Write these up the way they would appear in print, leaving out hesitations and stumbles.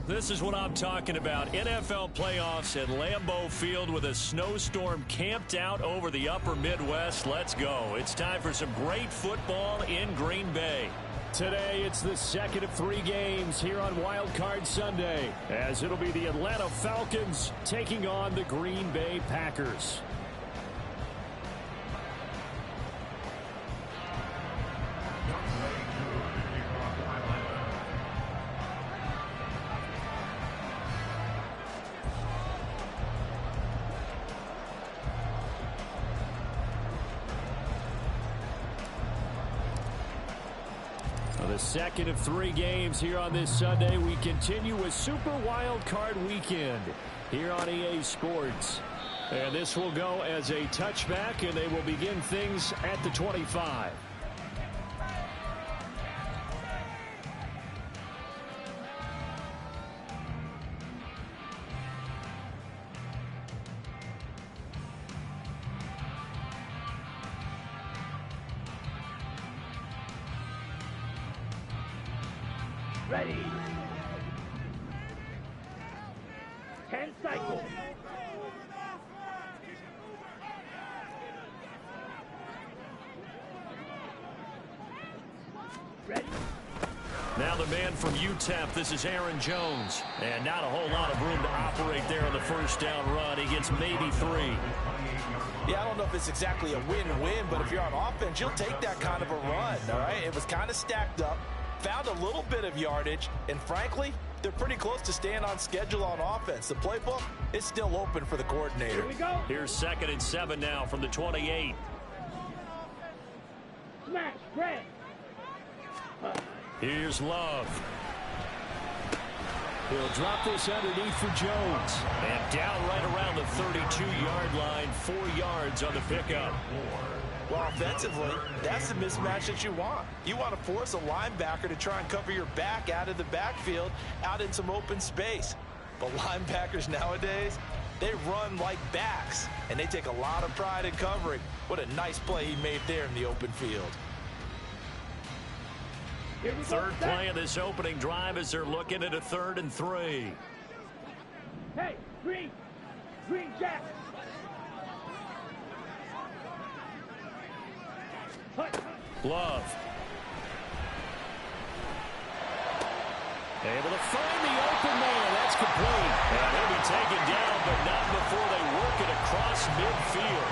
This is what I'm talking about. NFL playoffs at Lambeau Field with a snowstorm camped out over the upper Midwest. Let's go. It's time for some great football in Green Bay. Today, it's the second of 3 games here on Wild Card Sunday, as it'll be the Atlanta Falcons taking on the Green Bay Packers. The second of 3 games here on this Sunday. We continue with Super Wild Card Weekend here on EA Sports. And this will go as a touchback, and they will begin things at the 25. Ready. 10 cycles. Ready. Now the man from UTEP, this is Aaron Jones. And not a whole lot of room to operate there on the first down run. He gets maybe 3. Yeah, I don't know if it's exactly a win-win, but if you're on offense, you'll take that kind of a run, all right? It was kind of stacked up. Found a little bit of yardage, and frankly, they're pretty close to staying on schedule on offense. The playbook is still open for the coordinator. Here we go. Here's 2nd and 7 now from the 28. Smash, red. Here's Love. He'll drop this underneath for Jones. And down right around the 32-yard line, 4 yards on the pickup. Well, offensively, that's the mismatch that you want. You want to force a linebacker to try and cover your back out of the backfield, out in some open space. But linebackers nowadays, they run like backs, and they take a lot of pride in covering. What a nice play he made there in the open field. Third play of this opening drive as they're looking at a 3rd and 3. Hey, Green. Green Jack. Love. Able to find the open man. That's complete. And he'll be taken down, but not before they work it across midfield.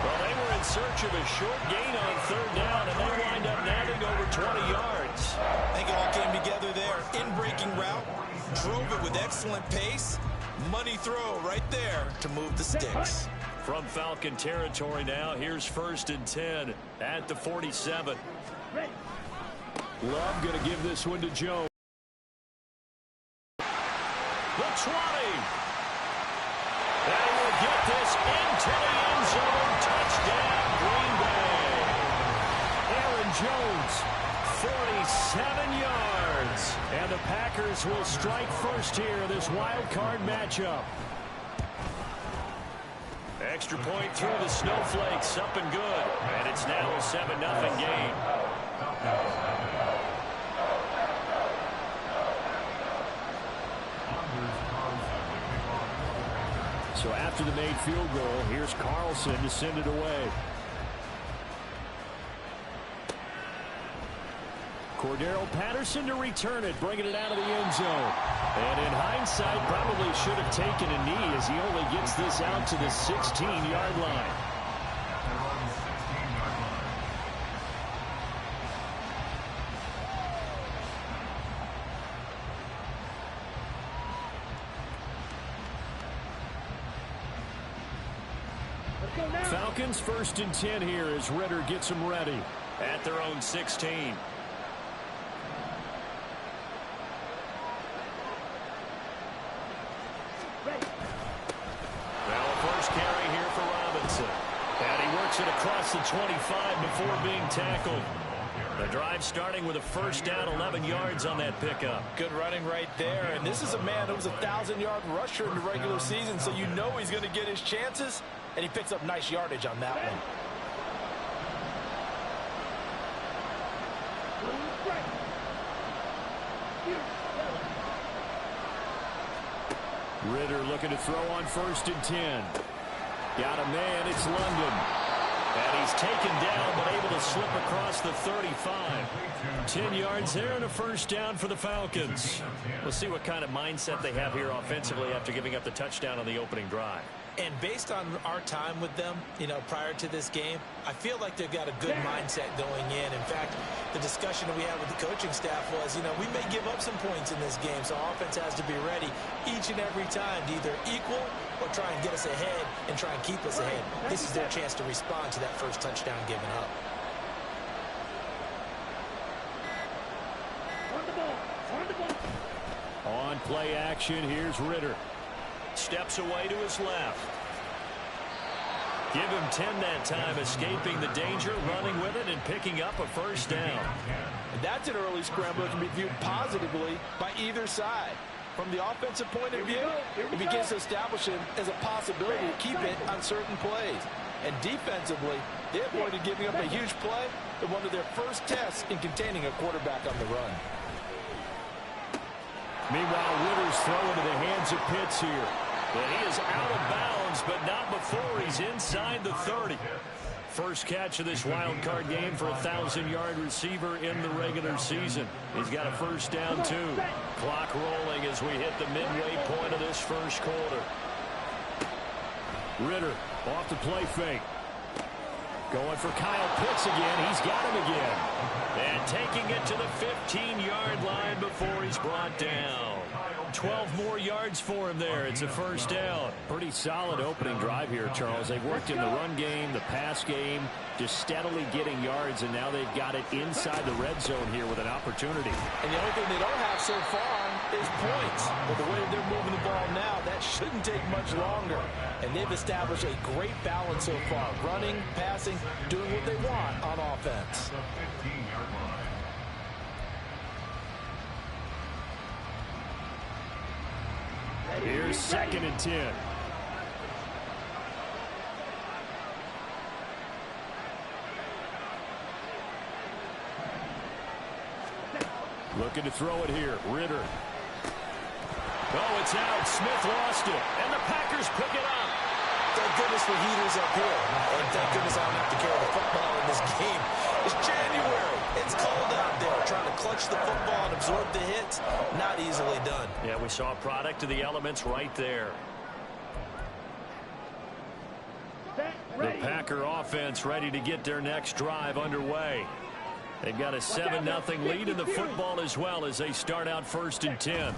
Well, they were in search of a short gain on 3rd down, and they wind up nabbing over 20 yards. I think it all came together there. In-breaking route, drove it with excellent pace. Money throw right there to move the sticks. From Falcon territory now, here's 1st and 10 at the 47. Love going to give this one to Jones. The 20. And he will get this into the end zone. Touchdown, Green Bay. Aaron Jones, 47 yards. And the Packers will strike first here in this wild card matchup. Extra point through the snowflakes, up and good. And it's now a 7-0 game. So after the made field goal, here's Carlson to send it away. Cordero Patterson to return it, bringing it out of the end zone. And in hindsight, probably should have taken a knee as he only gets this out to the 16-yard line. Falcons 1st and 10 here as Ritter gets them ready at their own 16. It across the 25 before being tackled. The drive starting with a 1st down, 11 yards on that pickup. Good running right there. And this is a man who was a 1,000-yard rusher in the regular season, so you know he's going to get his chances, and he picks up nice yardage on that one. Ritter looking to throw on 1st and 10. Got a man, it's London. And he's taken down, but able to slip across the 35. 10 yards there and a 1st down for the Falcons. We'll see what kind of mindset they have here offensively after giving up the touchdown on the opening drive. And based on our time with them, prior to this game, I feel like they've got a good mindset going in. In fact, the discussion that we had with the coaching staff was, we may give up some points in this game, so offense has to be ready each and every time to either equal or try and get us ahead and try and keep us ahead. This is their chance to respond to that first touchdown given up. On play action, here's Ritter. Steps away to his left. Give him 10 that time, escaping the danger, running with it, and picking up a 1st down. And that's an early scramble that can be viewed positively by either side. From the offensive point of view, it begins to establish him as a possibility to keep it on certain plays. And defensively, they avoided giving up a huge play in one of their first tests in containing a quarterback on the run. Meanwhile, Ritter's throw into the hands of Pitts here. And he is out of bounds, but not before he's inside the 30. First catch of this wild card game for a 1,000-yard receiver in the regular season. He's got a 1st down, too. Clock rolling as we hit the midway point of this first quarter. Ritter off the play fake. Going for Kyle Pitts again. He's got him again. And taking it to the 15-yard line before he's brought down. 12 more yards for him there. It's a 1st down. Pretty solid opening drive here, Charles. They've worked in the run game, the pass game, just steadily getting yards, and now they've got it inside the red zone here with an opportunity. And the only thing they don't have so far is points. But the way they're moving the ball now, that shouldn't take much longer. And they've established a great balance so far. Running, passing, doing what they want on offense. Here's 2nd and 10. Looking to throw it here. Ritter. Oh, it's out. Smith lost it. And the Packers pick it up. Thank goodness for heaters up here. And thank goodness I don't have to carry the football in this game. It's January. It's cold out there. Trying to clutch the football and absorb the hits, not easily done. Yeah, we saw a product of the elements right there. The Packer offense ready to get their next drive underway. They've got a 7-0 lead in the football as well as they start out 1st and 10.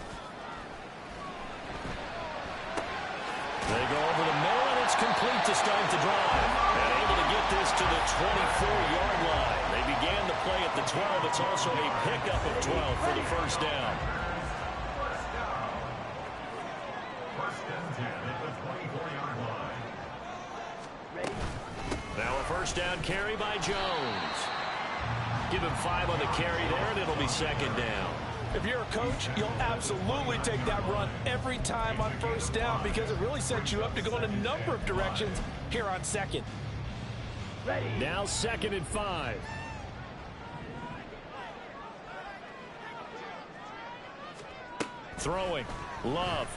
They go over the middle, and it's complete to start the drive. And able to get this to the 24-yard line. They began the play at the 12. It's also a pickup of 12 for the 1st down. Now a 1st down carry by Jones. Give him 5 on the carry there, and it'll be 2nd down. If you're a coach, you'll absolutely take that run every time on 1st down because it really sets you up to go in a number of directions here on 2nd. Now 2nd and 5. Throwing. Love.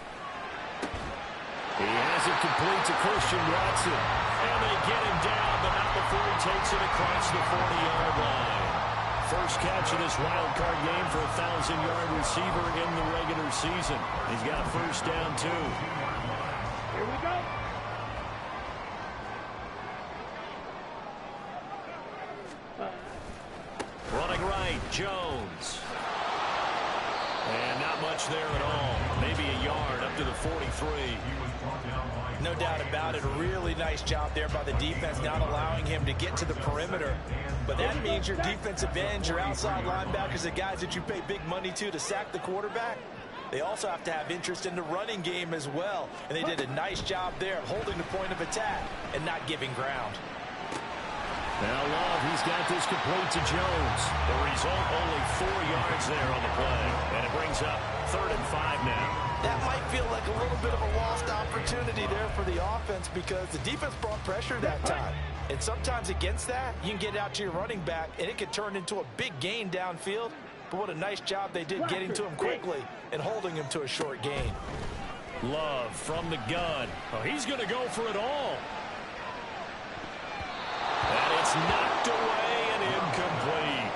He has it complete to Christian Watson. And they get him down, but not before he takes it across the 40-yard line. First catch of this wild card game for a 1,000-yard receiver in the regular season. He's got a 1st down, too. Here we go. Running right, Jones. And not much there at all. Maybe a yard up to the 43. No doubt about it. A really nice job there by the defense, not allowing him to get to the perimeter. But that means your defensive ends, your outside linebackers, the guys that you pay big money to sack the quarterback, they also have to have interest in the running game as well. And they did a nice job there of holding the point of attack and not giving ground. Now Love, he's got this complete to Jones. The result, only 4 yards there on the play. And it brings up 3rd and 5 now. That might feel like a little bit of a lost opportunity there for the offense because the defense brought pressure that time. And sometimes against that, you can get out to your running back, and it could turn into a big gain downfield. But what a nice job they did getting to him quickly and holding him to a short gain. Love from the gun. Oh, he's going to go for it all. And it's knocked away and incomplete.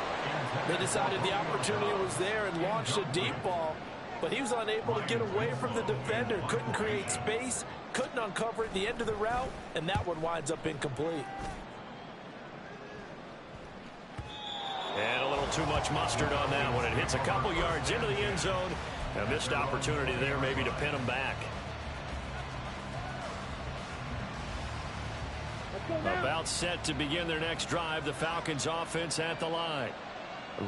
They decided the opportunity was there and launched a deep ball, but he was unable to get away from the defender. Couldn't create space, couldn't uncover at the end of the route, and that one winds up incomplete. And a little too much mustard on that one. It hits a couple yards into the end zone. A missed opportunity there maybe to pin him back. About set to begin their next drive. The Falcons offense at the line.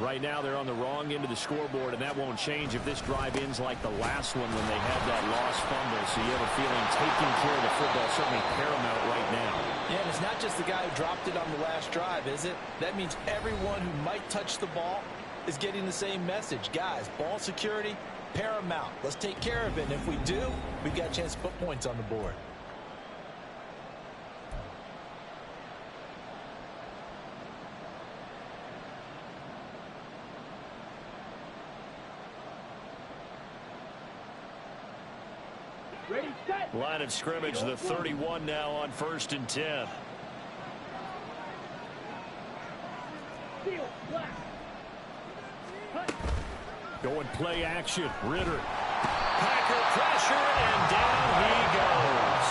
Right now they're on the wrong end of the scoreboard, and that won't change if this drive ends like the last one when they had that lost fumble. So you have a feeling taking care of the football is certainly paramount right now. Yeah, and it's not just the guy who dropped it on the last drive, is it? That means everyone who might touch the ball is getting the same message. Guys, ball security, paramount. Let's take care of it, and if we do, we've got a chance to put points on the board. Ready, set. Line of scrimmage, the 31 now on 1st and 10. Seal, black. Cut. Going play action. Ritter. Packer pressure, and down he goes.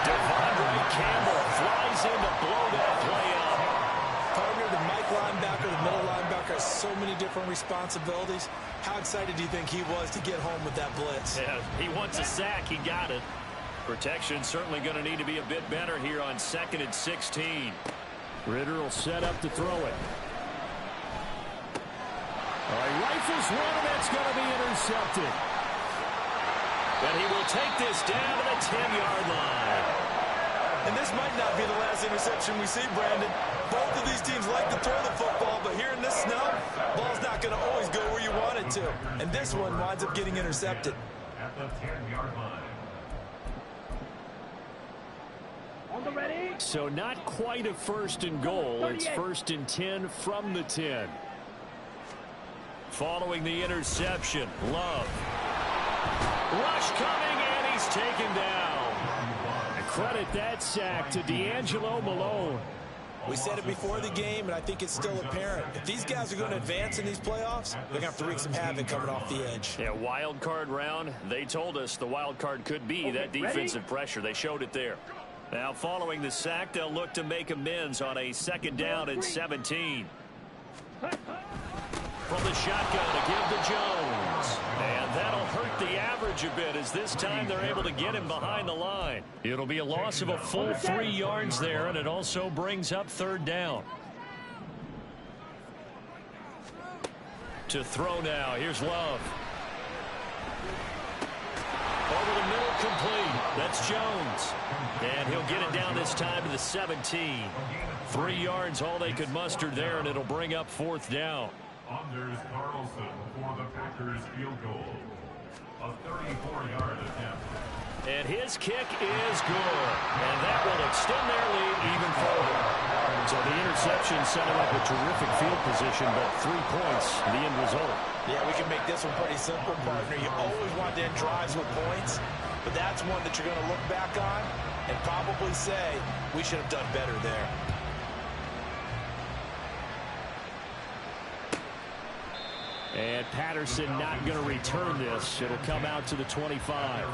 Devondre Campbell flies in to blow that play up. Partner, the Mike linebacker, the middle linebacker has so many different responsibilities. How excited do you think he was to get home with that blitz? Yeah, he wants a sack. He got it. Protection certainly going to need to be a bit better here on 2nd and 16. Ritter will set up to throw it. All right, rifles one, and that's going to be intercepted. And he will take this down to the 10-yard line. And this might not be the last interception we see, Brandon. Both of these teams like to throw the football, but here in this snow, ball's not going to always go where you want it to. And this one winds up getting intercepted. At the 10-yard line. On the ready. So not quite a 1st and goal. It's 1st and 10 from the 10. Following the interception, Love. Rush coming, and he's taken down. Credit that sack to D'Angelo Malone. We said it before the game, and I think it's still apparent. If these guys are going to advance in these playoffs, they're going to have to wreak some havoc coming off the edge. Yeah, wild card round. They told us the wild card could be that defensive pressure. They showed it there. Now, following the sack, they'll look to make amends on a 2nd down and 17. From the shotgun to give to Jones. And that'll hurt the average a bit as this time they're able to get him behind the line. It'll be a loss of a full 3 yards there, and it also brings up 3rd down. To throw now. Here's Love. Over the middle, complete. That's Jones. And he'll get it down this time to the 17. 3 yards, all they could muster there, and it'll bring up 4th down. Anders Carlson for the Packers field goal. A 34-yard attempt. And his kick is good. And that will extend their lead even further. So the interception set him up with terrific field position, but 3 points, the end result. Yeah, we can make this one pretty simple, partner. You always want to end drives with points, but that's one that you're going to look back on and probably say, we should have done better there. And Patterson not going to return this. It'll come out to the 25.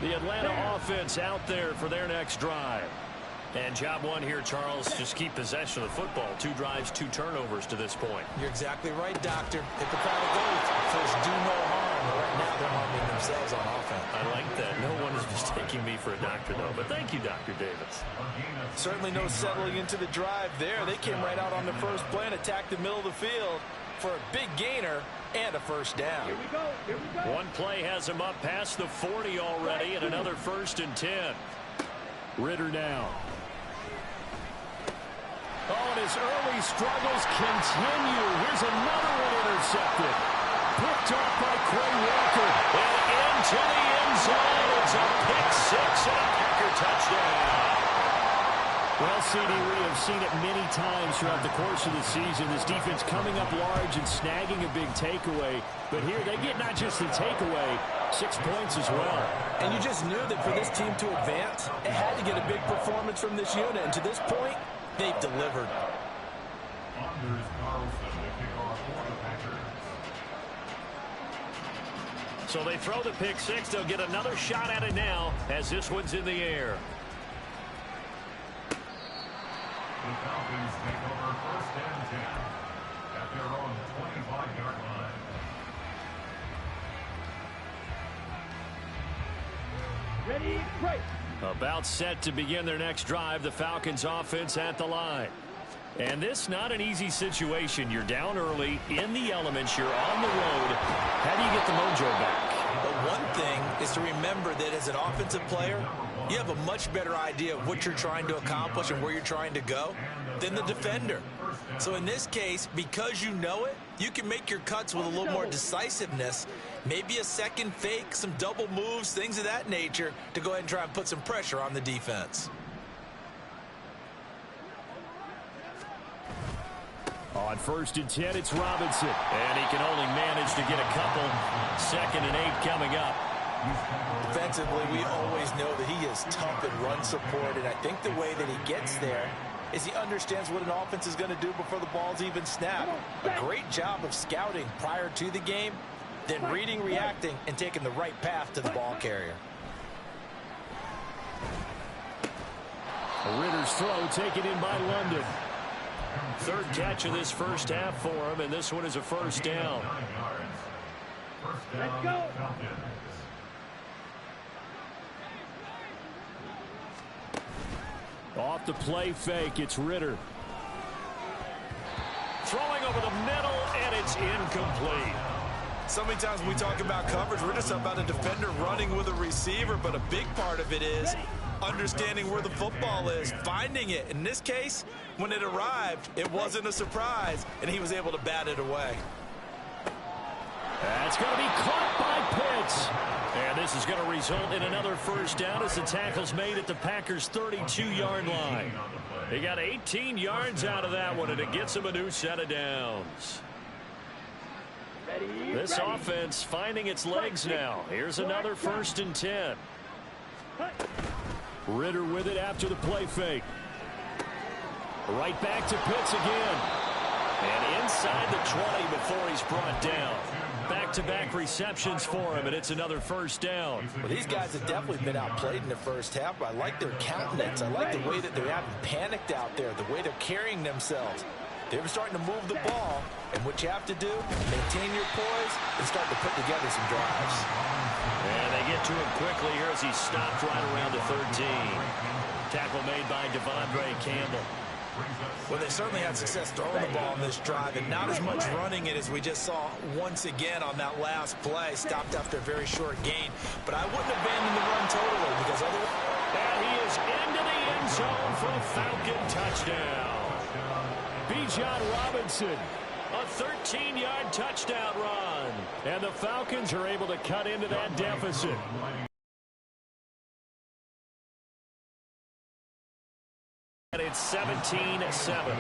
The Atlanta offense out there for their next drive. And job one here, Charles, just keep possession of the football. 2 drives, 2 turnovers to this point. You're exactly right, Doctor. Hit the crowd goes. First, do no harm. Right now, they're harming themselves on offense. I like that. No one is mistaking me for a doctor, though. But thank you, Dr. Davis. Certainly no settling into the drive there. They came right out on the first play and attacked the middle of the field for a big gainer and a 1st down. Here we go. Here we go. One play has him up past the 40 already, and another 1st and 10. Ritter now. Oh, and his early struggles continue. Here's another one intercepted. Picked off by Quay Walker. And into the end zone. It's a pick 6 and a Packer touchdown. Well, CD, we have seen it many times throughout the course of the season. This defense coming up large and snagging a big takeaway. But here they get not just the takeaway, 6 points as well. And you just knew that for this team to advance, it had to get a big performance from this unit. And to this point, they've delivered. So they throw the pick six. They'll get another shot at it now as this one's in the air. The Falcons take over 1st and 10 at their own 25-yard line. Ready, break. About set to begin their next drive. The Falcons offense at the line. And this not an easy situation. You're down early in the elements. You're on the road. How do you get the mojo back? But one thing is to remember that as an offensive player, you have a much better idea of what you're trying to accomplish and where you're trying to go than the defender. So in this case, because you know it, you can make your cuts with a little more decisiveness, maybe a second fake, some double moves, things of that nature to go ahead and try and put some pressure on the defense. On 1st and 10, it's Robinson. And he can only manage to get a couple. 2nd and 8 coming up. Defensively, we always know that he is tough in run support, and I think the way that he gets there is he understands what an offense is going to do before the ball's even snapped. A great job of scouting prior to the game, then reading, reacting, and taking the right path to the ball carrier. Ritter's throw taken in by London. 3rd catch of this first half for him, and this one is a 1st down. Let's go. Off the play fake, it's Ritter. Throwing over the middle, and it's incomplete. So many times when we talk about coverage, we're just about a defender running with a receiver, but a big part of it is understanding where the football is, finding it. In this case, when it arrived, it wasn't a surprise, and he was able to bat it away. That's going to be caught by Pitts. And this is going to result in another 1st down as the tackle's made at the Packers' 32-yard line. They got 18 yards out of that one, and it gets them a new set of downs. This offense finding its legs now. Here's another 1st and 10. Ritter with it after the play fake. Right back to Pitts again. And inside the 20 before he's brought down. Back-to-back receptions for him, and it's another 1st down. Well, these guys have definitely been outplayed in the first half, but I like their countenance. I like the way that they haven't panicked out there, the way they're carrying themselves. They're starting to move the ball, and what you have to do, maintain your poise and start to put together some drives. And they get to him quickly here as he stopped right around the 13. Tackle made by Devondre Campbell. Well, they certainly had success throwing the ball on this drive, and not as much running it as we just saw once again on that last play. Stopped after a very short gain, but I wouldn't abandon the run totally because otherwise. And he is into the end zone for a Falcon touchdown. Bijan Robinson, a 13-yard touchdown run. And the Falcons are able to cut into that deficit. And it's 17-7.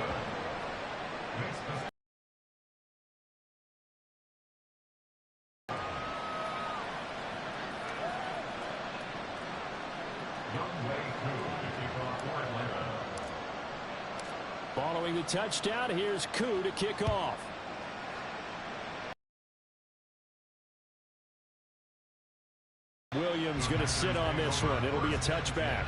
Following the touchdown, here's Koo to kick off. Williams going to sit on this one. It'll be a touchback.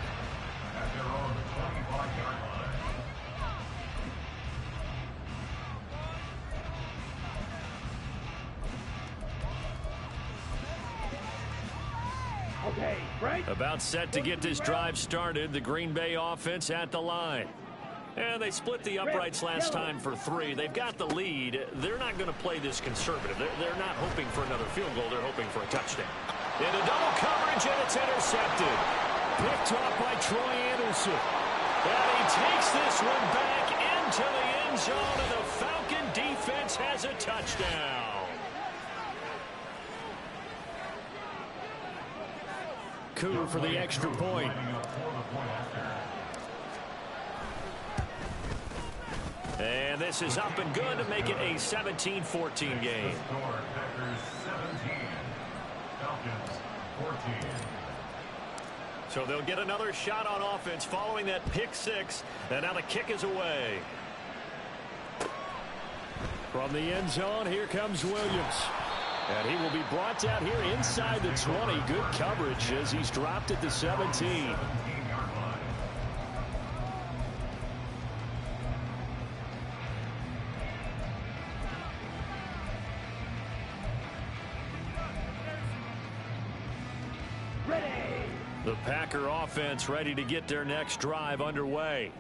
Okay, right. About set to get this drive started. The Green Bay offense at the line. And they split the uprights last time for 3. They've got the lead. They're not going to play this conservative. They're not hoping for another field goal. They're hoping for a touchdown. Into double coverage, and it's intercepted. Picked off by Troy Anderson. And he takes this one back into the end zone, and the Falcon defense has a touchdown. Koo for the extra point. And this is up and good to make it a 17-14 game. Score, Packers 17, Falcons 14. So they'll get another shot on offense following that pick six. And now the kick is away. From the end zone, here comes Williams. And he will be brought down here inside the 20. Good coverage as he's dropped at the 17. The Packer offense ready to get their next drive underway.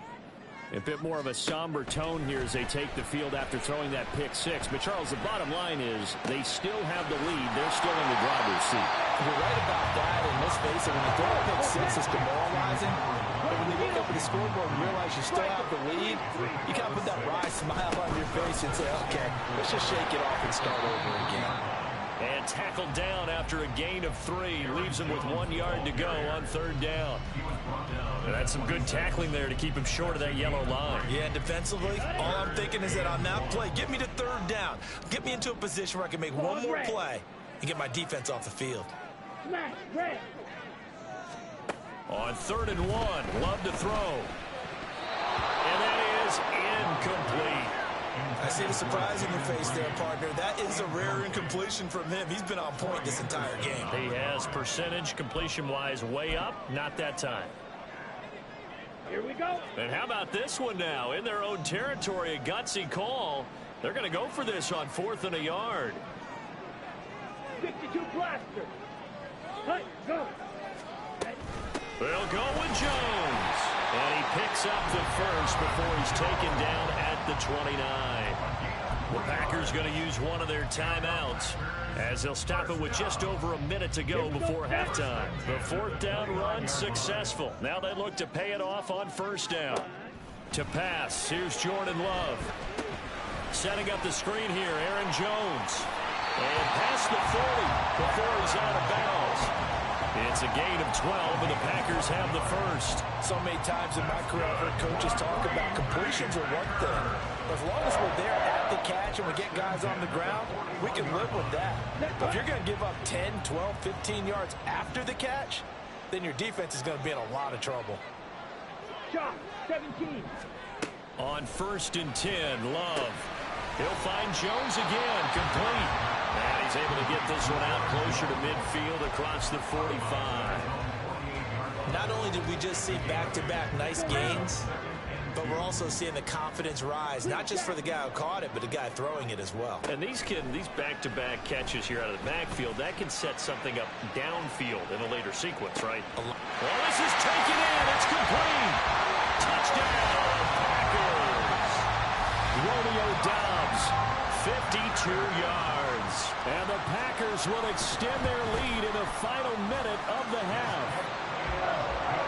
A bit more of a somber tone here as they take the field after throwing that pick six. But, Charles, the bottom line is they still have the lead. They're still in the driver's seat. You're right about that, and let's face it, when you throw a pick six, it's demoralizing. But when you look up at the scoreboard and realize you still have the lead, you kind of put that wry smile on your face and say, okay, let's just shake it off and start over again. And tackled down after a gain of 3. Leaves him with 1 yard to go on third down. And that's some good tackling there to keep him short of that yellow line. Yeah, and defensively, all I'm thinking is that on that play, get me to third down. Get me into a position where I can make one more play and get my defense off the field. Smash, red. On 3rd and 1, Love to throw. And that is incomplete. I see the surprise in your face there, partner. That is a rare incompletion from him. He's been on point this entire game. He has percentage completion-wise way up. Not that time. Here we go. And how about this one now? In their own territory, a gutsy call. They're going to go for this on 4th and a yard. 52 blaster. Hut, go. They'll go with Jones. And he picks up the first before he's taken down at the 29. The Packers going to use one of their timeouts as they'll stop it with just over a minute to go before halftime. The 4th down run successful. Now they look to pay it off on 1st down. To pass, here's Jordan Love. Setting up the screen here, Aaron Jones. And past the 40 before he's out of bounds. It's a gain of 12, and the Packers have the first. So many times in my career, I've heard coaches talk about completions are one thing. But as long as we're there at the catch and we get guys on the ground, we can live with that. But if you're going to give up 10, 12, 15 yards after the catch, then your defense is going to be in a lot of trouble. Shot, 17. On 1st and 10, Love. He'll find Jones again, complete. And he's able to get this one out closer to midfield across the 45. Not only did we just see back-to-back nice gains, but we're also seeing the confidence rise, not just for the guy who caught it, but the guy throwing it as well. And these back-to-back catches here out of the backfield, that can set something up downfield in a later sequence, right? Well, this is taken in. It's complete. Touchdown, Packers. Romeo Doubs, 52 yards. And the Packers will extend their lead in the final minute of the half.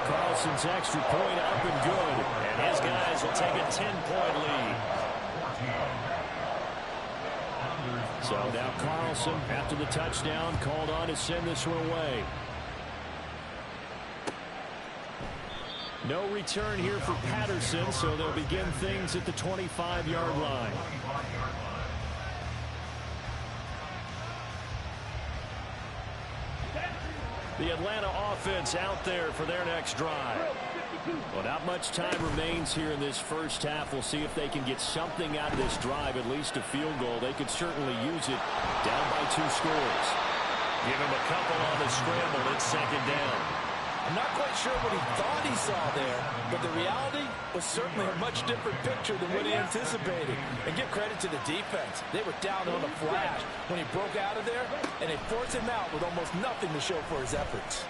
Carlson's extra point up and good. And his guys will take a 10-point lead. So now Carlson, after the touchdown, called on to send this one away. No return here for Patterson, so they'll begin things at the 25-yard line. The Atlanta offense out there for their next drive. Well, not much time remains here in this first half. We'll see if they can get something out of this drive, at least a field goal. They could certainly use it down by 2 scores. Give him a couple on the scramble. It's 2nd down. I'm not quite sure what he thought he saw there, but the reality was certainly a much different picture than what he anticipated. And give credit to the defense. They were down on the flash when he broke out of there, and they forced him out with almost nothing to show for his efforts.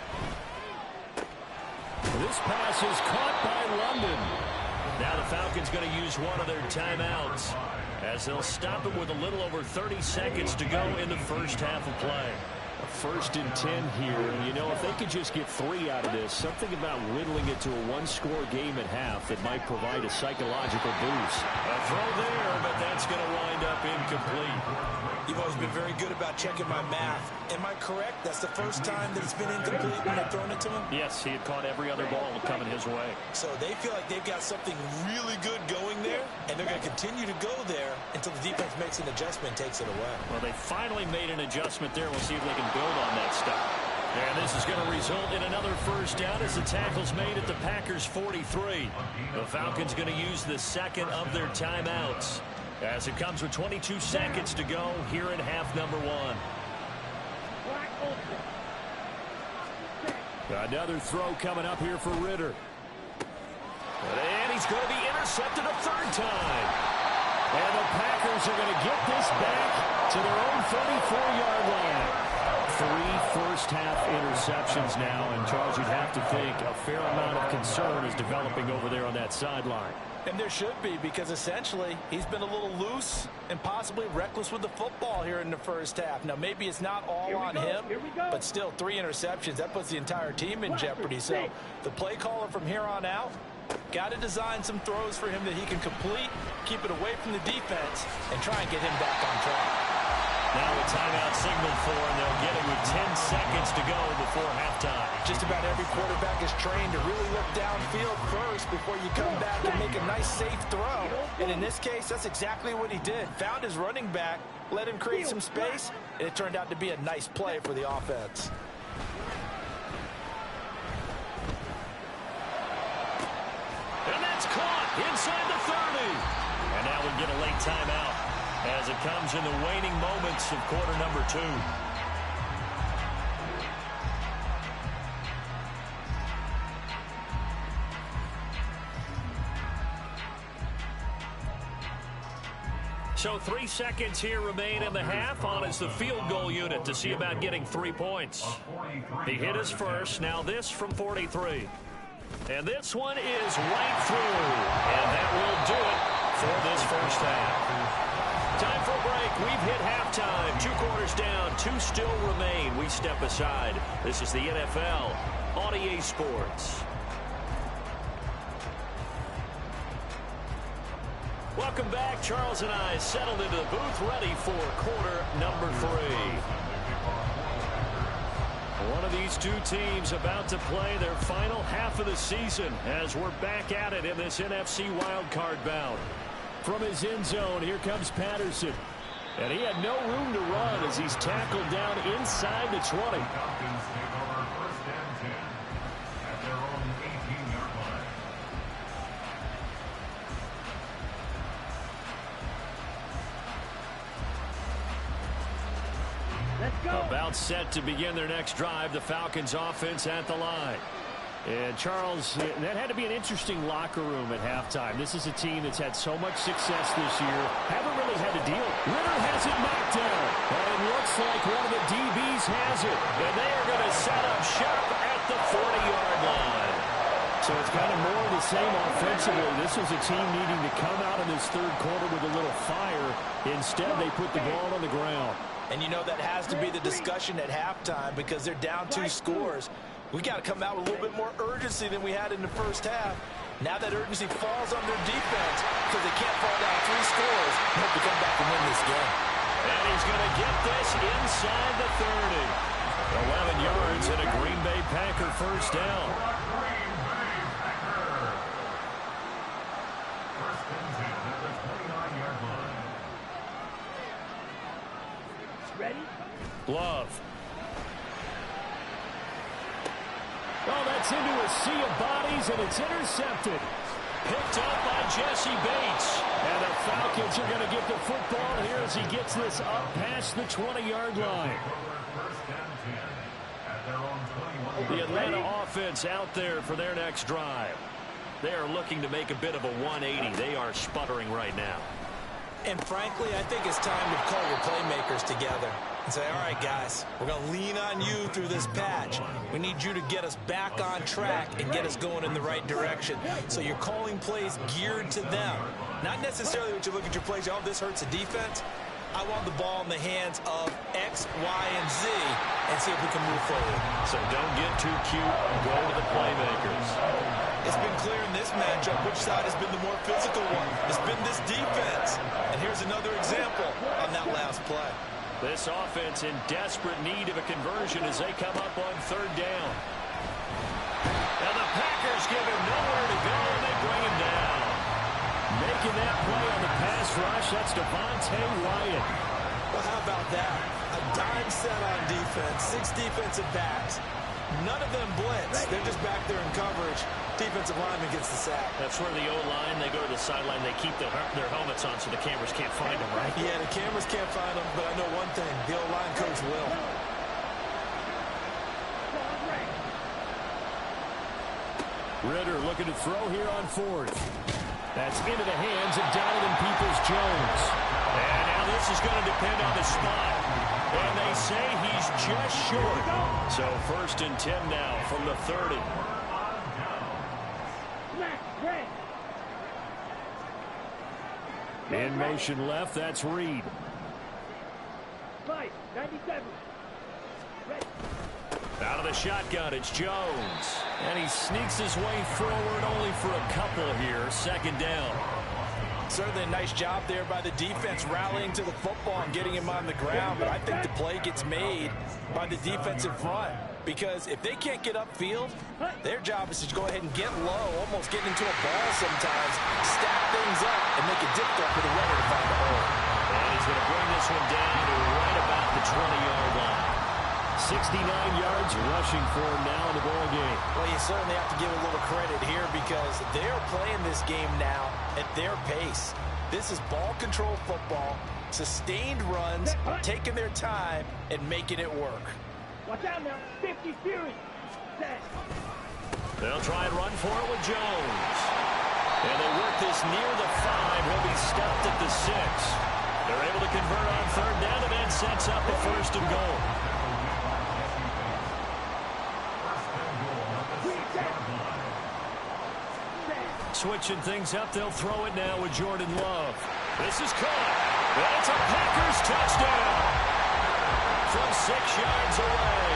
This pass is caught by London. Now the Falcons going to use one of their timeouts as they'll stop it with a little over 30 seconds to go in the first half of play. 1st and 10 here. You know, if they could just get 3 out of this, something about whittling it to a 1-score game at half that might provide a psychological boost. A throw there, but that's going to wind up incomplete. You've always been very good about checking my math. Am I correct? That's the first time that it's been incomplete when they've thrown it to him? Yes, he had caught every other ball coming his his way. So they feel like they've got something really good going there, and they're going to continue to go there until the defense makes an adjustment and takes it away. Well, they finally made an adjustment there. We'll see if they can build on that stuff. And this is going to result in another first down as the tackle's made at the Packers' 43. The Falcons going to use the second of their timeouts as it comes with 22 seconds to go here in half number one. Another throw coming up here for Ritter. And he's going to be intercepted a third time. And the Packers are going to get this back to their own 34-yard line. 3 first-half interceptions now, and Charles, you'd have to think a fair amount of concern is developing over there on that sideline. And there should be, because essentially he's been a little loose and possibly reckless with the football here in the first half. Now, maybe it's not all on him, but still 3 interceptions. That puts the entire team in jeopardy. So the play caller from here on out got to design some throws for him that he can complete, keep it away from the defense, and try and get him back on track. Now a timeout signaled for, and they'll get it with 10 seconds to go before halftime. Just about every quarterback is trained to really look downfield first before you come back and make a nice, safe throw. And in this case, that's exactly what he did. Found his running back, let him create some space, and it turned out to be a nice play for the offense. And that's caught inside the 30. And now we get a late timeout as it comes in the waning moments of quarter number 2. So 3 seconds here remain in the half. On is the field goal unit to see about getting 3 points. He hit his first. Now this from 43. And this one is right through. And that will do it for this first half. Time for a break. We've hit halftime. 2 quarters down. 2 still remain. We step aside. This is the NFL on EA Sports. Welcome back. Charles and I settled into the booth, ready for quarter number 3. One of these 2 teams about to play their final half of the season as we're back at it in this NFC wildcard bout. From his end zone, here comes Patterson. And he had no room to run as he's tackled down inside the 20. Falcons take over first and 10 at their own 18-yard line. Let's go. About set to begin their next drive, the Falcons offense at the line. And Charles, that had to be an interesting locker room at halftime. This is a team that's had so much success this year. Haven't really had to deal. Ritter has it knocked down. And it looks like one of the DBs has it. And they are going to set up shop at the 40-yard line. So it's kind of more of the same offensively. This was a team needing to come out in this third quarter with a little fire. Instead, they put the ball on the ground. And you know that has to be the discussion at halftime because they're down 2 scores. We got to come out with a little bit more urgency than we had in the first half. Now that urgency falls on their defense because they can't fall down 3 scores. They hope to come back and win this game. And he's going to get this inside the 30. 11 yards and a Green Bay Packer first down. Green Bay Packer. First and 10 at the 29-yard line. Ready? Love. Oh, that's into a sea of bodies, and it's intercepted. Picked up by Jesse Bates. And the Falcons are going to get the football here as he gets this up past the 20-yard line. First and 10 at their own 21. The Atlanta offense out there for their next drive. They are looking to make a bit of a 180. They are sputtering right now. And frankly, I think it's time to call your playmakers together and say, all right, guys, we're going to lean on you through this patch. We need you to get us back on track and get us going in the right direction. So you're calling plays geared to them. Not necessarily what you look at your plays, oh, this hurts the defense. I want the ball in the hands of X, Y, and Z and see if we can move forward. So don't get too cute. Go to the playmakers. It's been clear in this matchup which side has been the more physical one. It's been this defense. And here's another example on that last play. This offense in desperate need of a conversion as they come up on third down. And the Packers give him no play on the pass rush. That's Devontae Wyatt. Well, how about that? A dime set on defense, 6 defensive backs. None of them blitz. They're just back there in coverage. Defensive lineman gets the sack. That's where the O-line, they go to the sideline, they keep their helmets on so the cameras can't find them, right? Yeah, the cameras can't find them, but I know one thing. The O-line coach will. Ritter looking to throw here on 4th. That's into the hands of Donovan Peoples-Jones. And now this is going to depend on the spot. And they say he's just short. So 1st and 10 now from the 30. In motion left, that's Reed. 97. Out of the shotgun, it's Jones. And he sneaks his way forward only for a couple here. 2nd down. Certainly a nice job there by the defense rallying to the football and getting him on the ground. But I think the play gets made by the defensive front. Because if they can't get upfield, their job is to go ahead and get low, almost getting into a ball sometimes, stack things up, and make a dip throw for the runner to find the hole. And he's going to bring this one down to right about the 20-yard line. 69 yards rushing for him now in the ball game. Well, you certainly have to give a little credit here because they're playing this game now at their pace. This is ball control football, sustained runs, taking their time, and making it work. Watch out now. 50 Fury. Set. They'll try and run for it with Jones. And they work this near the 5. He'll be stopped at the 6. They're able to convert on 3rd down, and that sets up a 1st and goal. Switching things up, they'll throw it now with Jordan Love. This is caught. And it's a Packers touchdown from 6 yards away.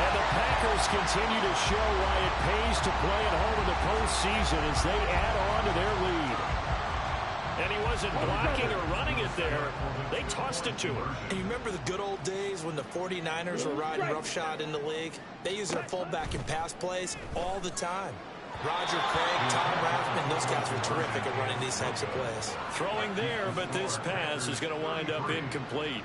And the Packers continue to show why it pays to play at home in the postseason as they add on to their lead. And he wasn't blocking or running it there. They tossed it to him. And you remember the good old days when the 49ers were riding roughshod in the league? They used their fullback in pass plays all the time. Roger Craig, Tom Rathman, those guys were terrific at running these types of plays. Throwing there, but this pass is going to wind up incomplete.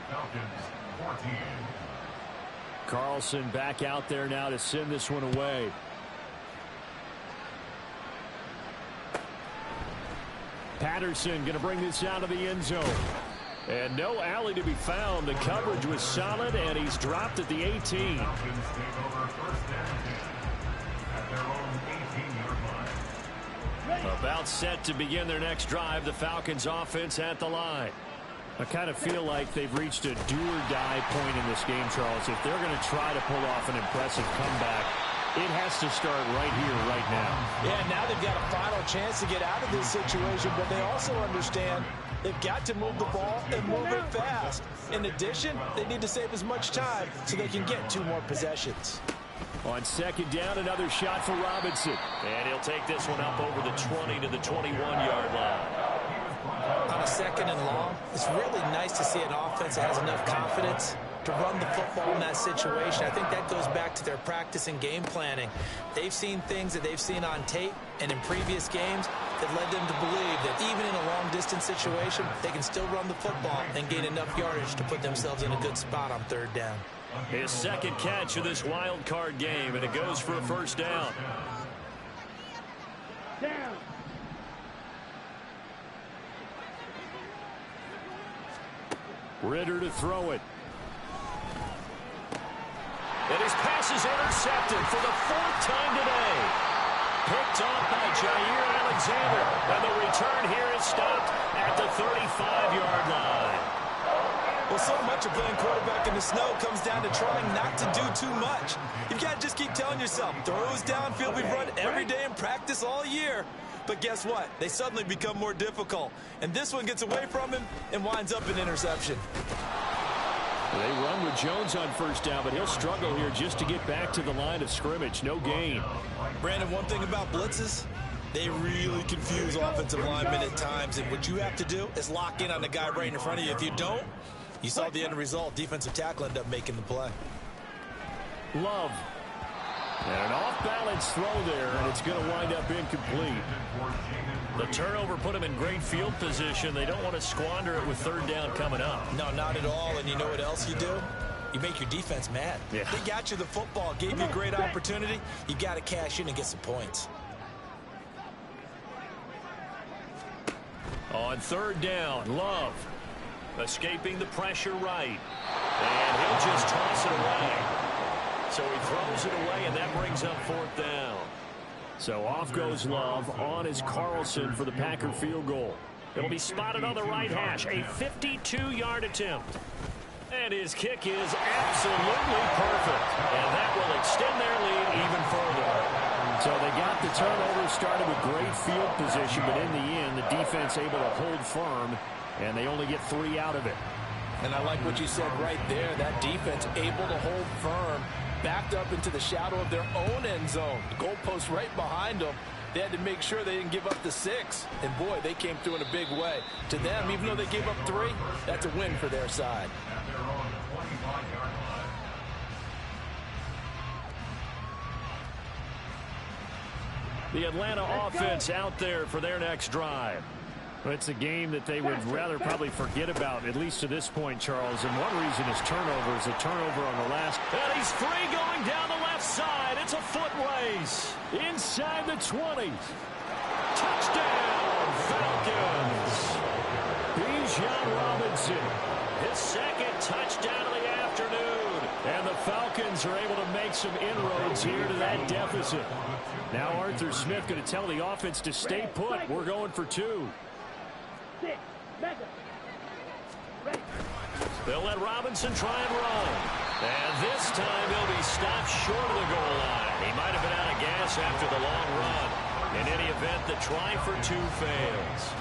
Carlson back out there now to send this one away. Patterson going to bring this out of the end zone. And no alley to be found. The coverage was solid, and he's dropped at the 18. About set to begin their next drive. The Falcons offense at the line. I kind of feel like they've reached a do-or-die point in this game, Charles. If they're going to try to pull off an impressive comeback, it has to start right here, right now. Yeah, now they've got a final chance to get out of this situation, but they also understand they've got to move the ball and move it fast. In addition, they need to save as much time so they can get 2 more possessions. On 2nd down, another shot for Robinson. And he'll take this one up over the 20 to the 21-yard line. On a 2nd and long, it's really nice to see an offense that has enough confidence to run the football in that situation. I think that goes back to their practice and game planning. They've seen things that they've seen on tape and in previous games that led them to believe that even in a long-distance situation, they can still run the football and gain enough yardage to put themselves in a good spot on 3rd down. His 2nd catch of this wild card game, and it goes for a 1st down. Down. Ritter to throw it. And his pass is intercepted for the 4th time today. Picked off by Jair Alexander. And the return here is stopped at the 35-yard line. Well, so much of playing quarterback in the snow comes down to trying not to do too much. You've got to just keep telling yourself, throws downfield we've run every day in practice all year. But guess what? They suddenly become more difficult. And this one gets away from him and winds up an interception. They run with Jones on 1st down, but he'll struggle here just to get back to the line of scrimmage. No gain. Brandon, one thing about blitzes, they really confuse offensive linemen at times. And what you have to do is lock in on the guy right in front of you. If you don't, you saw the end result. Defensive tackle ended up making the play. Love. And an off-balance throw there, and it's going to wind up incomplete. The turnover put them in great field position. They don't want to squander it with third down coming up. No, not at all. And you know what else you do? You make your defense mad. Yeah. They got you the football, gave you a great opportunity. You got to cash in and get some points. On third down, Love escaping the pressure right. And he'll just toss it away. So he throws it away, and that brings up fourth down. So off goes Love. On is Carlson for the Packer field goal. It'll be spotted on the right hash. A 52-yard attempt. And his kick is absolutely perfect. And that will extend their lead even further. So they got the turnover started with great field position, but in the end, the defense able to hold firm, and they only get 3 out of it. And I like what you said right there. That defense able to hold firm, backed up into the shadow of their own end zone. The goalpost right behind them. They had to make sure they didn't give up the 6. And, boy, they came through in a big way. To them, even though they gave up 3, that's a win for their side. The Atlanta offense out there for their next drive. It's a game that they would rather probably forget about, at least to this point, Charles. And one reason is turnovers. A turnover on the last. And he's free going down the left side. It's a foot race. Inside the 20. Touchdown, Falcons. Bijan Robinson. His second touchdown of the afternoon. And the Falcons are able to make some inroads here to that deficit. Now Arthur Smith going to tell the offense to stay put. We're going for 2. They'll let Robinson try and run. And this time he'll be stopped short of the goal line. He might have been out of gas after the long run. In any event, the try for 2 fails.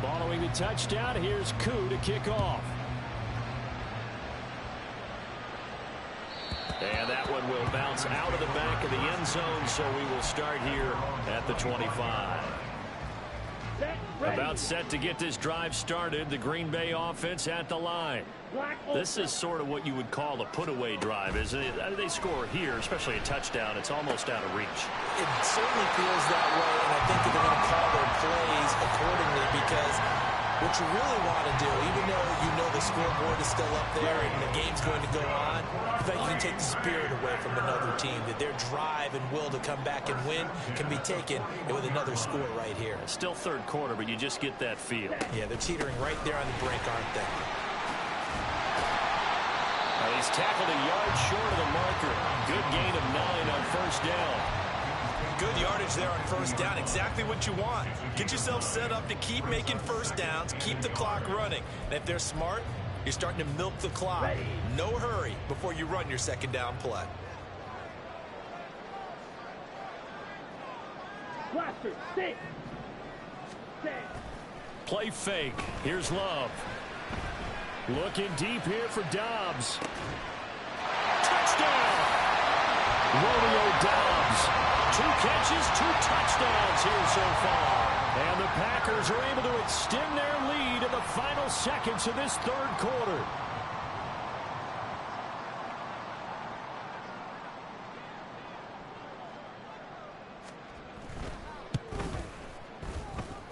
Following the touchdown, here's Koo to kick off. And that one will bounce out of the back of the end zone, so we will start here at the 25. About set to get this drive started, the Green Bay offense at the line. This is sort of what you would call a put-away drive, isn't it? They score here, especially a touchdown. It's almost out of reach. It certainly feels that way, and I think they're going to call their plays accordingly because what you really want to do, even though you know the scoreboard is still up there and the game's going to go on, in fact, you can take the spirit away from another team, that their drive and will to come back and win can be taken with another score right here. It's still third quarter, but you just get that feel. Yeah, they're teetering right there on the brink, aren't they? He's tackled a yard short of the marker. Good gain of 9 on first down. Good yardage there on first down. Exactly what you want. Get yourself set up to keep making first downs, keep the clock running. And if they're smart, you're starting to milk the clock. No hurry before you run your second down play. Blaster, sit. Play fake. Here's Love. Looking deep here for Dobbs. Touchdown! Romeo Dobbs. 2 catches, 2 touchdowns here so far. And the Packers are able to extend their lead in the final seconds of this third quarter.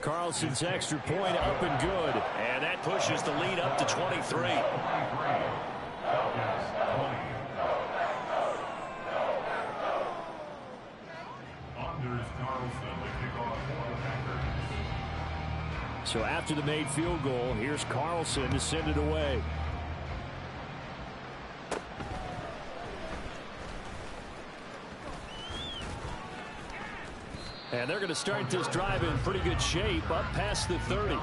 Carlson's extra point up and good. And that pushes the lead up to 23. So after the made field goal, here's Carlson to send it away. And they're going to start this drive in pretty good shape, up past the 30.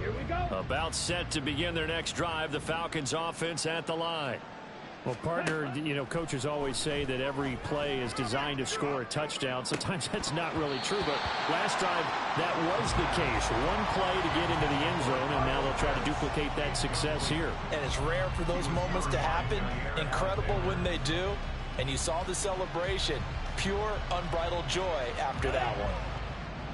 Here we go. About set to begin their next drive, the Falcons offense at the line. Well, partner, you know, coaches always say that every play is designed to score a touchdown. Sometimes that's not really true, but last time that was the case. One play to get into the end zone, and now they'll try to duplicate that success here. And it's rare for those moments to happen. Incredible when they do. And you saw the celebration. Pure, unbridled joy after that one.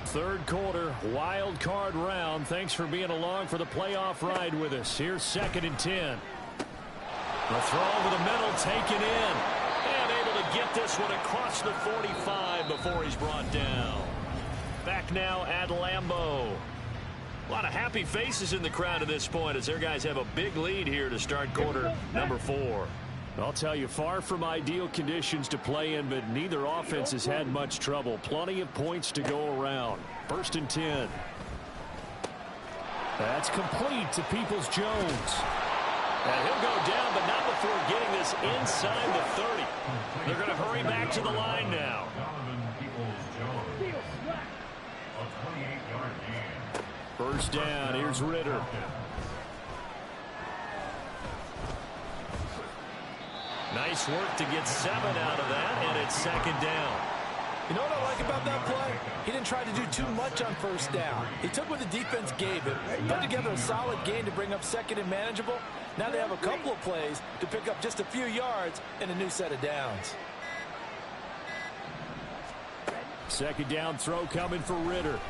Third quarter, wild card round. Thanks for being along for the playoff ride with us. Here's 2nd and 10. The throw over the middle, taken in. And able to get this one across the 45 before he's brought down. Back now at Lambeau. A lot of happy faces in the crowd at this point as their guys have a big lead here to start quarter number 4. I'll tell you, far from ideal conditions to play in, but neither offense has had much trouble. Plenty of points to go around. 1st and 10. That's complete to Peoples-Jones. And he'll go down, but not before getting this inside the 30. They're going to hurry back to the line now. First down, here's Ritter. Nice work to get 7 out of that, and it's 2nd down. You know what I like about that play? He didn't try to do too much on 1st down. He took what the defense gave him, put together a solid gain to bring up 2nd and manageable. Now they have a couple of plays to pick up just a few yards and a new set of downs. 2nd down throw coming for Ritter.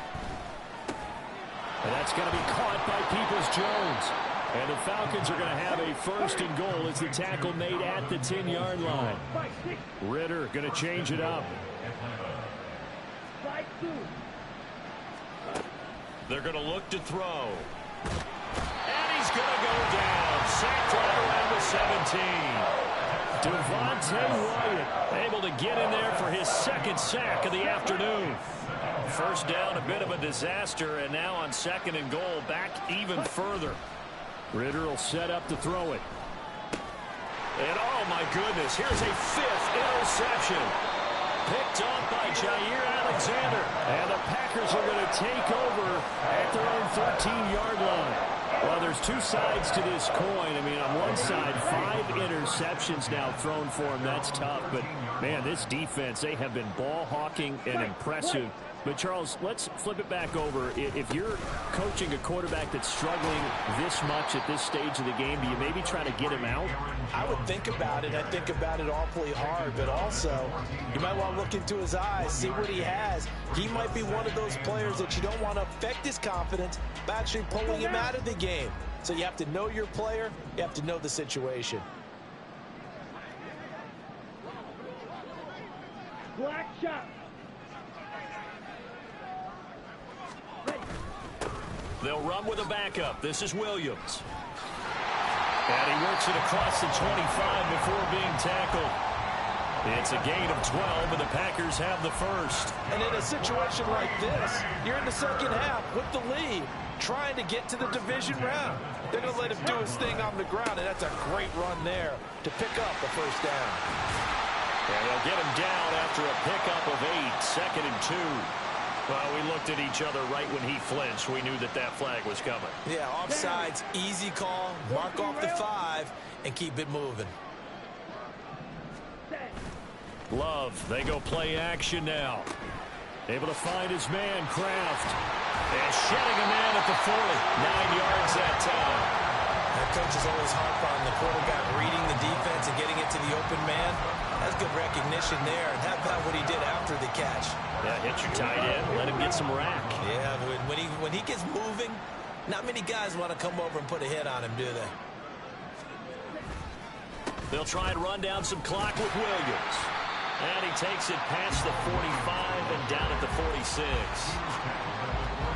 And that's going to be caught by Peoples-Jones. And the Falcons are going to have a 1st and goal as the tackle made at the 10-yard line. Ritter going to change it up. They're going to look to throw. And he's going to go down. Sacked right around the 17. Devontae Wyatt able to get in there for his 2nd sack of the afternoon. 1st down, a bit of a disaster, and now on 2nd and goal, back even further. Ritter will set up to throw it. And oh my goodness, here's a 5th interception. Picked off by Jair Alexander. And the Packers are going to take over at their own 13-yard line. Well, there's two sides to this coin. I mean, on one side, 5 interceptions now thrown for him. That's tough. But, man, this defense, they have been ball hawking and impressive. But, Charles, let's flip it back over. If you're coaching a quarterback that's struggling this much at this stage of the game, do you maybe try to get him out? I would think about it. I think about it awfully hard. But also, you might want to look into his eyes, see what he has. He might be one of those players that you don't want to affect his confidence by actually pulling him out of the game. So you have to know your player. You have to know the situation. Black shot. They'll run with a backup. This is Williams. And he works it across the 25 before being tackled. It's a gain of 12, and the Packers have the 1st. And in a situation like this, you're in the 2nd half with the lead, trying to get to the division round. They're going to let him do his thing on the ground, and that's a great run there to pick up the 1st down. And they'll get him down after a pickup of 8, 2nd and 2. Well, we looked at each other right when he flinched. We knew that that flag was coming. Yeah, offsides, easy call, mark off the 5, and keep it moving. Love, they go play action now. Able to find his man, Kraft. And shedding a man at the 40. 9 yards that time. That coach is always harp on the quarterback reading the defense and getting it to the open man. That's good recognition there, and how about what he did after the catch? Yeah, hit your tight end, let him get some rack. Yeah, when he gets moving, not many guys want to come over and put a hit on him, do they? They'll try and run down some clock with Williams. And he takes it past the 45 and down at the 46.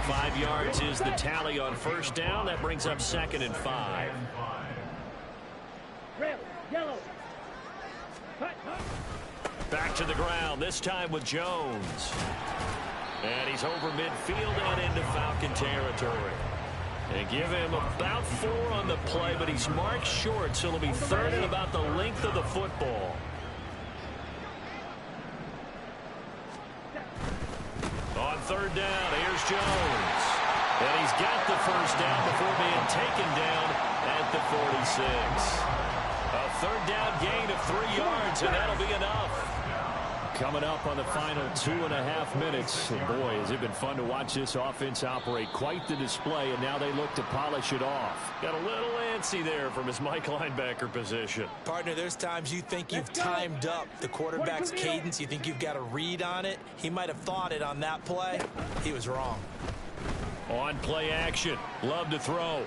5 yards is the tally on 1st down. That brings up 2nd and 5. Red, yellow. Back to the ground, this time with Jones. And he's over midfield and into Falcon territory. They give him about 4 on the play, but he's marked short, so it'll be 3rd and about the length of the football. On 3rd down, here's Jones. And he's got the 1st down before being taken down at the 46. A third down gain of 3 yards, and that'll be enough. Coming up on the final 2.5 minutes. Boy, has it been fun to watch this offense operate. Quite the display, and now they look to polish it off. Got a little antsy there from his Mike linebacker position. Partner, there's times you think you've timed up the quarterback's cadence. You think you've got a read on it. He might have thought it on that play. He was wrong. On play action. Love to throw.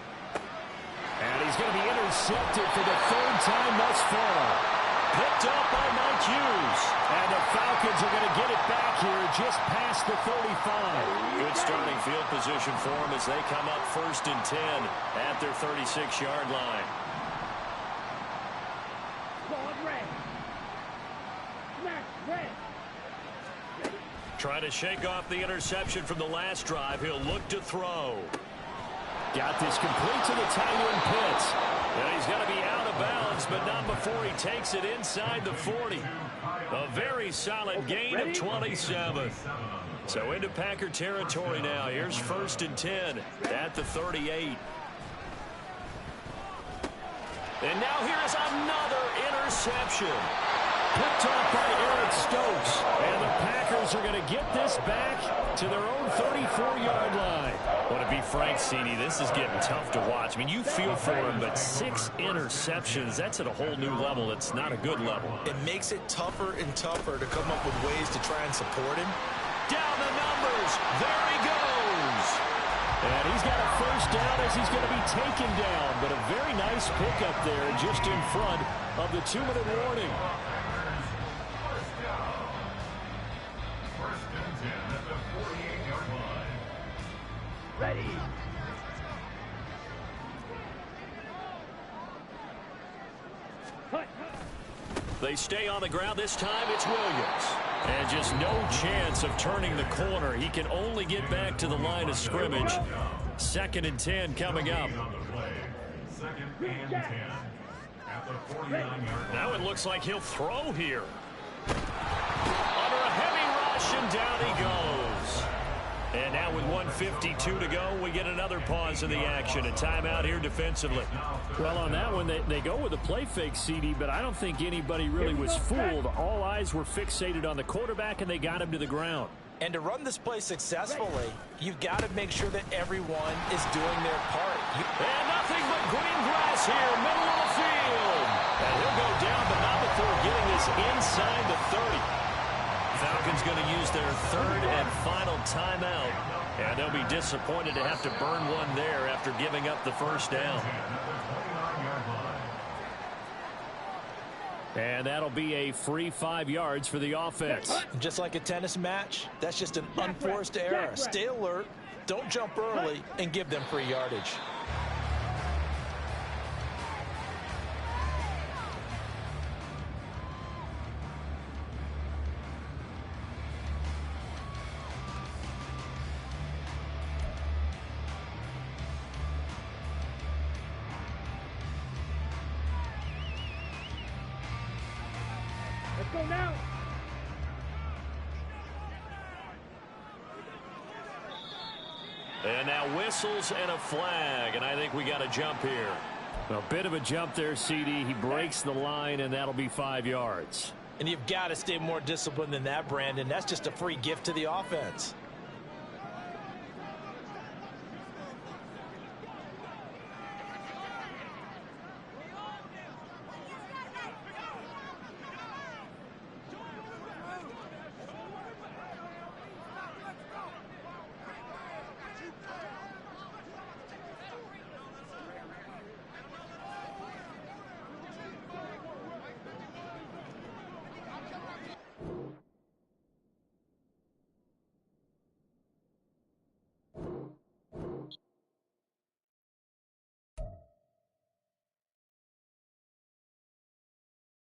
And he's going to be intercepted for the 3rd time thus far. Picked up by Mike Hughes. And the Falcons are going to get it back here just past the 35. Good starting field position for them as they come up 1st and 10 at their 36-yard line. Trying to shake off the interception from the last drive. He'll look to throw. Got this complete to the tight end Pitts. And he's going to be out of bounds, but not before he takes it inside the 40. A very solid gain of 27. So into Packer territory now. Here's 1st and 10 at the 38. And now here's another interception. Picked off by Eric Stokes. And the Packers are going to get this back to their own 34-yard line. Well, to be frank, CD, this is getting tough to watch. I mean, you feel for him, but 6 interceptions, that's at a whole new level. It's not a good level. It makes it tougher and tougher to come up with ways to try and support him. Down the numbers. There he goes. And he's got a 1st down as he's going to be taken down. But a very nice pickup there just in front of the 2-minute warning. Ready. They stay on the ground. This time it's Williams. And just no chance of turning the corner. He can only get back to the line of scrimmage. 2nd and 10 coming up. 2nd and 10 at the 49-yard line. Now it looks like he'll throw here. Under a heavy rush, and down he goes. And now with 1:52 to go, we get another pause in the action. A timeout here defensively. Well, on that one, they go with a play fake, CD, but I don't think anybody really was fooled. All eyes were fixated on the quarterback, and they got him to the ground. And to run this play successfully, you've got to make sure that everyone is doing their part. And nothing but green grass here, middle of the field. And he'll go down, but not before getting this inside the 30. Falcons going to use their 3rd and final timeout. And they'll be disappointed to have to burn one there after giving up the 1st down. And that'll be a free 5 yards for the offense. Just like a tennis match, that's just an unforced error. Stay alert, don't jump early, and give them free yardage. Let's go now. And now whistles and a flag, and I think we got a jump here. A bit of a jump there, CD. He breaks the line, and that'll be 5 yards. And you've got to stay more disciplined than that, Brandon. That's just a free gift to the offense.